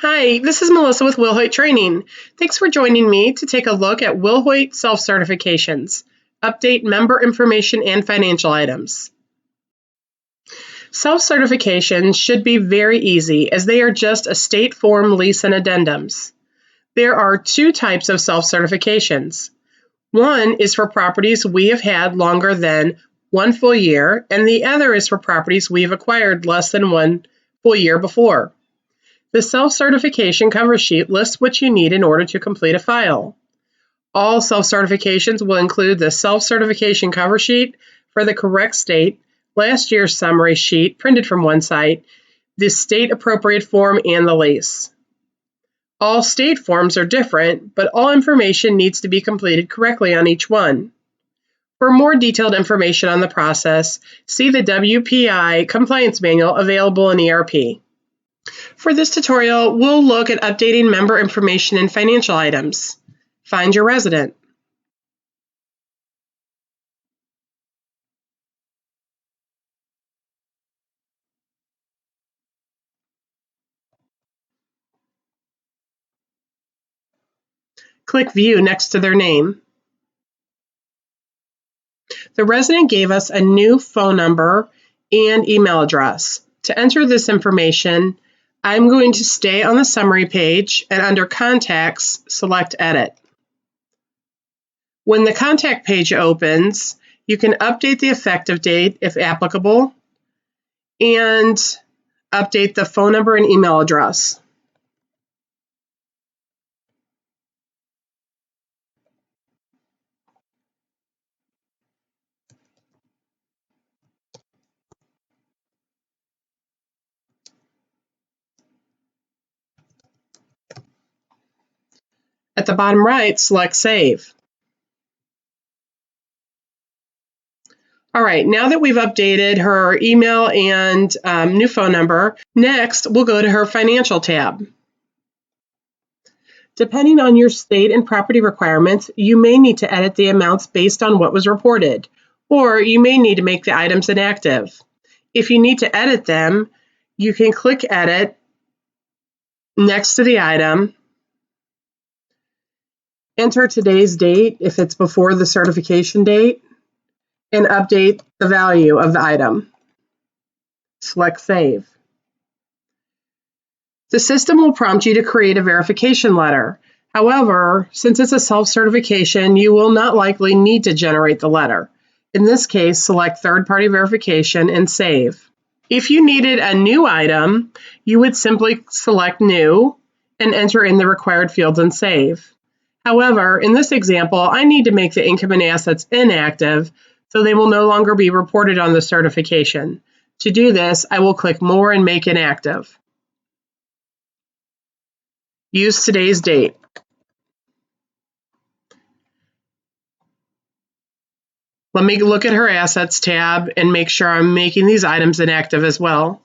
Hi, this is Melissa with Wilhoit Training. Thanks for joining me to take a look at Wilhoit self-certifications, update member information and financial items. Self-certifications should be very easy as they are just a state form lease and addendums. There are two types of self-certifications. One is for properties we have had longer than 1 full year, and the other is for properties we have acquired less than 1 full year before. The self-certification cover sheet lists what you need in order to complete a file. All self-certifications will include the self-certification cover sheet for the correct state, last year's summary sheet printed from OneSite, the state appropriate form, and the lease. All state forms are different, but all information needs to be completed correctly on each one. For more detailed information on the process, see the WPI Compliance Manual available in ERP. For this tutorial, we'll look at updating member information and financial items. Find your resident. Click View next to their name. The resident gave us a new phone number and email address. To enter this information, I'm going to stay on the summary page and under Contacts, select Edit. When the contact page opens, you can update the effective date if applicable and update the phone number and email address. At the bottom right, select Save. All right, now that we've updated her email and new phone number, next we'll go to her Financial tab. Depending on your state and property requirements, you may need to edit the amounts based on what was reported, or you may need to make the items inactive. If you need to edit them, you can click Edit next to the item, enter today's date if it's before the certification date, and update the value of the item. Select Save. The system will prompt you to create a verification letter. However, since it's a self-certification, you will not likely need to generate the letter. In this case, select Third-Party Verification and Save. If you needed a new item, you would simply select New and enter in the required fields and save. However, in this example, I need to make the income and assets inactive, so they will no longer be reported on the certification. To do this, I will click More and make inactive. Use today's date. Let me look at her Assets tab and make sure I'm making these items inactive as well.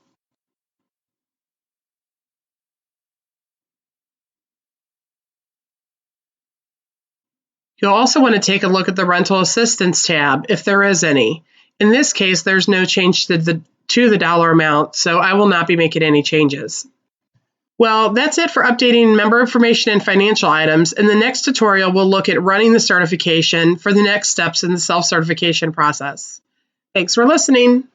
You'll also want to take a look at the Rental Assistance tab if there is any. In this case, there's no change to the dollar amount, so I will not be making any changes. Well, that's it for updating member information and financial items. In the next tutorial, we'll look at running the certification for the next steps in the self-certification process. Thanks for listening.